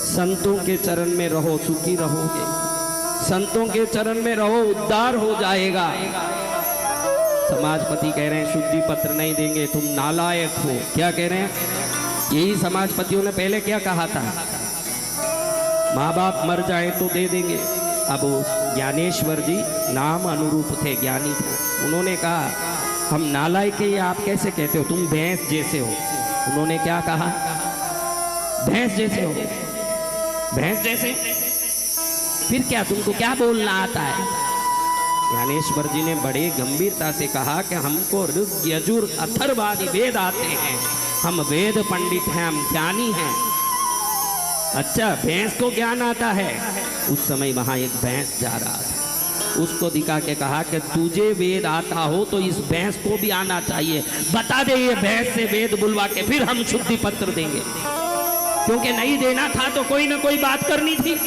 संतों के चरण में रहो, सुखी रहोगे। संतों के चरण में रहो, उद्धार हो जाएगा। समाजपति कह रहे हैं शुद्धि पत्र नहीं देंगे, तुम नालायक हो। क्या कह रहे हैं? यही समाजपतियों ने पहले क्या कहा था, माँ बाप मर जाए तो दे देंगे। अब ज्ञानेश्वर जी नाम अनुरूप थे, ज्ञानी थे। उन्होंने कहा हम नालायक है, आप कैसे कहते हो, तुम भैंस जैसे हो। उन्होंने क्या कहा, भैंस जैसे हो, भैंस जैसे, फिर क्या तुमको क्या बोलना आता है? ज्ञानेश्वर जी ने बड़े गंभीरता से कहा कि हमको ऋग यजुर अथर्वादि वेद आते हैं, हम वेद पंडित हैं, हम ज्ञानी हैं। अच्छा, भैंस को ज्ञान आता है? उस समय वहां एक भैंस जा रहा था, उसको दिखा के कहा कि तुझे वेद आता हो तो इस भैंस को भी आना चाहिए, बता दे ये भैंस से वेद बुलवा के फिर हम शुद्धि पत्र देंगे। क्योंकि नहीं देना था तो कोई ना कोई बात करनी थी।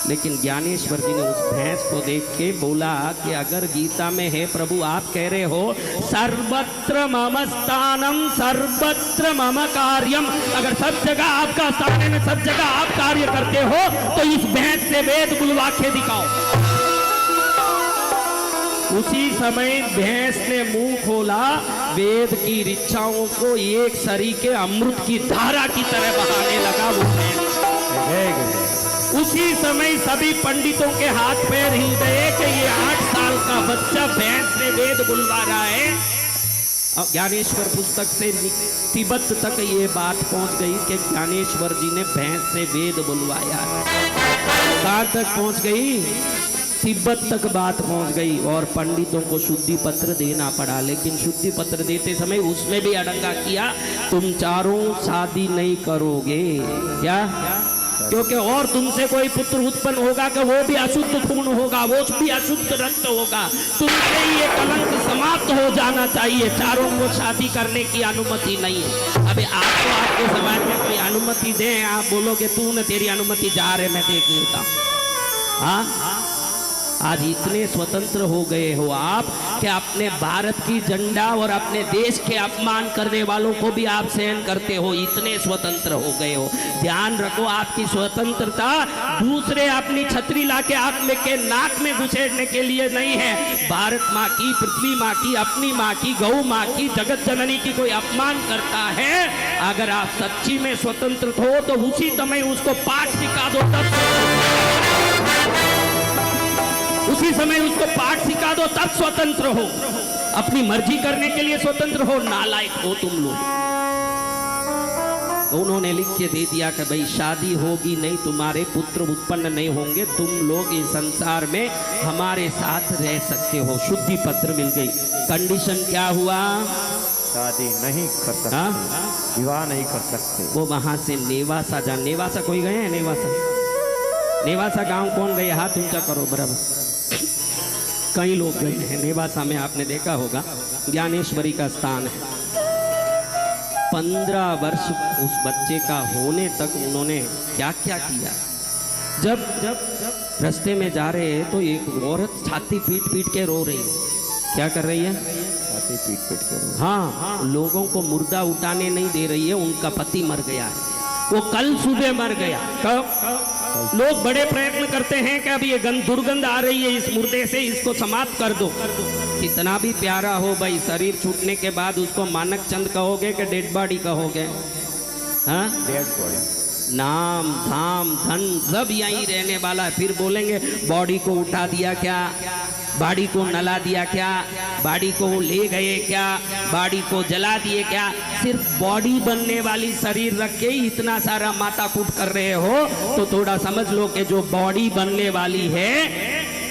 लेकिन ज्ञानेश्वर जी ने उस भैंस को देख के बोला कि अगर गीता में है प्रभु आप कह रहे हो सर्वत्र मम स्थानम सर्वत्र मम कार्यम, अगर सब जगह आपका स्थान है, सब जगह आप कार्य करते हो, तो इस भैंस से वेद बुलवा के दिखाओ। उसी समय भैंस ने मुंह खोला, वेद की ऋचाओं को एक सरीके अमृत की धारा की तरह बहाने लगा वो भैंस। उसी समय सभी पंडितों के हाथ पैर हिल गए कि ये 8 साल का बच्चा भैंस से वेद बुलवा रहा है। अब ज्ञानेश्वर पुस्तक से तिब्बत तक ये बात पहुंच गई कि ज्ञानेश्वर जी ने भैंस से वेद बुलवाया। कहां तक पहुंच गई? तिब्बत तक बात पहुंच गई और पंडितों को शुद्धि पत्र देना पड़ा। लेकिन शुद्धि पत्र देते समय उसमें भी अड़ंगा किया, तुम चारों शादी नहीं करोगे। क्या? क्योंकि और तुमसे कोई पुत्र उत्पन्न होगा कि वो भी अशुद्ध खून होगा, वो भी अशुद्ध रक्त होगा, तुमसे ये कलंक समाप्त हो जाना चाहिए। चारों को शादी करने की अनुमति नहीं है। अभी आपको आपके समाज में कोई अनुमति दे, आप बोलोगे तू न तेरी अनुमति जा रहे मैं देख लेता हूं। हाँ, आज इतने स्वतंत्र हो गए हो आप कि अपने भारत की झंडा और अपने देश के अपमान करने वालों को भी आप सहन करते हो, इतने स्वतंत्र हो गए हो। ध्यान रखो, आपकी स्वतंत्रता दूसरे अपनी छतरी लाके आप में के नाक में घुसेड़ने के लिए नहीं है। भारत माँ की, पृथ्वी माँ की, अपनी माँ की, गौ माँ की, जगत जननी की कोई अपमान करता है, अगर आप सच्ची में स्वतंत्र हो तो उसी समय उसको पाठ सिखा दो, उसी समय उसको पाठ सिखा दो, तब स्वतंत्र हो। अपनी मर्जी करने के लिए स्वतंत्र हो, नालायक हो तुम लोग। उन्होंने लिख के दे दिया कि भाई शादी होगी नहीं, तुम्हारे पुत्र उत्पन्न नहीं होंगे, तुम लोग इस संसार में हमारे साथ रह सकते हो। शुद्धि पत्र मिल गई। कंडीशन क्या हुआ? शादी नहीं कर सकते, विवाह नहीं कर सकते। वो वहां से नेवासा जा, नेवासा कोई गए हैं? नेवासा गांव कौन गए? हाथ ऊंचा करो बराबर। कई लोग गए हैं नेवासा में, आपने देखा होगा ज्ञानेश्वरी का स्थान है। 15 वर्ष उस बच्चे का होने तक उन्होंने क्या क्या किया। जब रास्ते में जा रहे हैं तो एक औरत छाती पीट पीट के रो रही है। क्या कर रही है? छाती पीट पीट के रो। हाँ, लोगों को मुर्दा उठाने नहीं दे रही है, उनका पति मर गया है, वो कल सुबह मर गया। कब? लोग बड़े प्रयत्न करते हैं कि अब ये दुर्गंध आ रही है इस मुर्दे से, इसको समाप्त कर दो। कितना भी प्यारा हो भाई, शरीर छूटने के बाद उसको मानक चंद कहोगे कि डेड बॉडी कहोगे? हाँ, डेड बॉडी। नाम धाम धन सब यहीं रहने वाला है। फिर बोलेंगे बॉडी को उठा दिया क्या, बॉडी को नला दिया क्या, बॉडी को ले गए क्या, बॉडी को जला दिए क्या। सिर्फ बॉडी बनने वाली शरीर रख के इतना सारा माथा कूट कर रहे हो, तो थोड़ा समझ लो कि जो बॉडी बनने वाली है,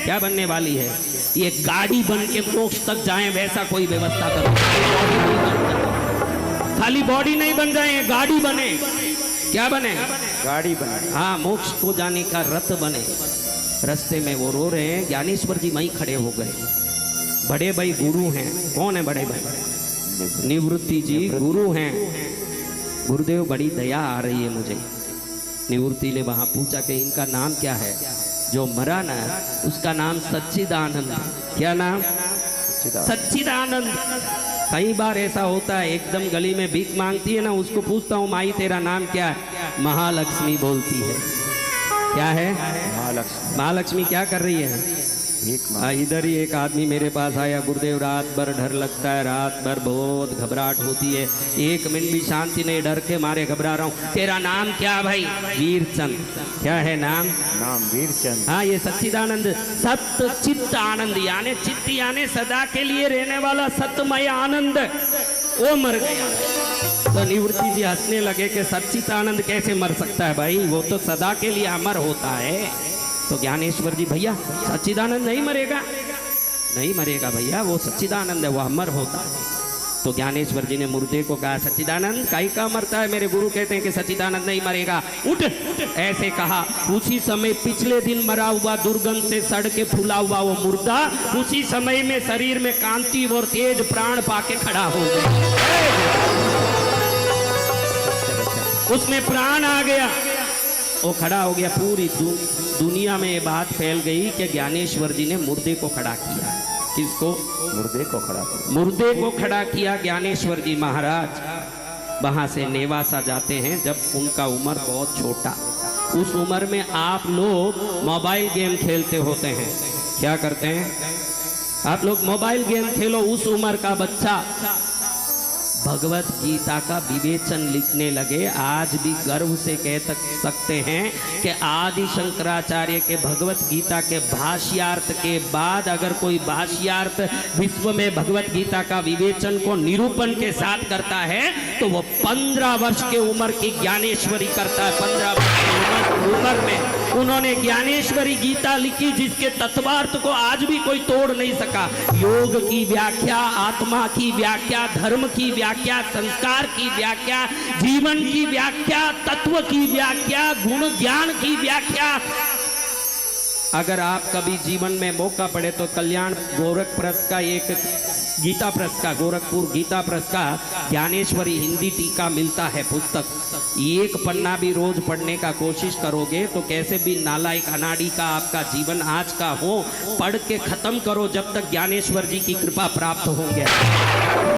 क्या बनने वाली है? ये गाड़ी बन के मोक्ष तक जाए वैसा कोई व्यवस्था करो। खाली बॉडी नहीं बन जाए, गाड़ी बने। क्या बने? गाड़ी बने। हाँ, मोक्ष को जाने का रथ बने। रास्ते में वो रो रहे हैं, ज्ञानेश्वर जी वहीं खड़े हो गए। बड़े भाई गुरु हैं। कौन है बड़े भाई? निवृत्ति जी गुरु हैं। गुरुदेव बड़ी दया आ रही है मुझे। निवृत्ति ने वहां पूछा कि इनका नाम क्या है? जो मरा ना उसका नाम सच्चिदानंद। क्या नाम? सच्चिदानंद। कई बार ऐसा होता है, एकदम गली में भीख मांगती है ना, उसको पूछता हूँ माई तेरा नाम क्या है, महालक्ष्मी बोलती है। क्या है? महालक्ष्मी। महालक्ष्मी क्या कर रही है? इधर ही एक आदमी मेरे पास आया, गुरुदेव रात भर डर लगता है, रात भर बहुत घबराहट होती है, 1 मिनट भी शांति नहीं, डर के मारे घबरा रहा हूँ। तेरा नाम क्या भाई? वीरचंद। क्या है नाम? नाम वीरचंद। हाँ, ये सच्चिदानंद, सत्य चित्त आनंद, यानी चित्त यानी सदा के लिए रहने वाला सत्यमय आनंद, वो मर गया। तो निवृत्ति जी हंसने लगे कि सच्चिदानंद कैसे मर सकता है भाई, वो तो सदा के लिए अमर होता है। तो ज्ञानेश्वर जी, भैया सच्चिदानंद नहीं मरेगा, नहीं मरेगा भैया, वो सच्चिदानंद है, वो अमर होता है। तो ज्ञानेश्वर जी ने मुर्दे को कहा, सच्चिदानंद काई का मरता है? मेरे गुरु कहते हैं कि सच्चिदानंद नहीं मरेगा, उठ। ऐसे कहा। उसी समय पिछले दिन मरा हुआ, दुर्गंध से सड़ के फूला हुआ वो मुर्दा उसी समय में शरीर में कांति और तेज प्राण पाके खड़ा हो गया, उसमें प्राण आ गया, वो खड़ा हो गया। पूरी दुनिया में ये बात फैल गई कि ज्ञानेश्वर जी ने मुर्दे को खड़ा किया। किसको? मुर्दे को खड़ा किया। मुर्दे को खड़ा किया ज्ञानेश्वर जी महाराज। वहां से नेवासा जाते हैं जब उनका उम्र बहुत छोटा। उस उम्र में आप लोग मोबाइल गेम खेलते होते हैं। क्या करते हैं आप लोग? मोबाइल गेम खेलो। उस उम्र का बच्चा भगवत गीता का विवेचन लिखने लगे। आज भी गर्व से कह सकते हैं कि आदि शंकराचार्य के भगवत गीता के भाष्यार्थ के बाद अगर कोई भाष्यार्थ विश्व में भगवत गीता का विवेचन को निरूपण के साथ करता है तो वो 15 वर्ष के उम्र की ज्ञानेश्वरी करता है। 15 वर्ष की उम्र में उन्होंने ज्ञानेश्वरी गीता लिखी, जिसके तत्वार्थ को आज भी कोई तोड़ नहीं सका। योग की व्याख्या, आत्मा की व्याख्या, धर्म की व्याख्या, संस्कार की व्याख्या, जीवन की व्याख्या, तत्व की व्याख्या, गुण ज्ञान की व्याख्या। अगर आप कभी जीवन में मौका पड़े तो कल्याण गोरख प्रेस का एक गीता प्रेस का, गोरखपुर गीता प्रेस का ज्ञानेश्वरी हिंदी टीका मिलता है पुस्तक। एक पन्ना भी रोज पढ़ने का कोशिश करोगे तो कैसे भी नालायक अनाड़ी का आपका जीवन आज का हो, पढ़ के खत्म करो जब तक ज्ञानेश्वर जी की कृपा प्राप्त होंगे।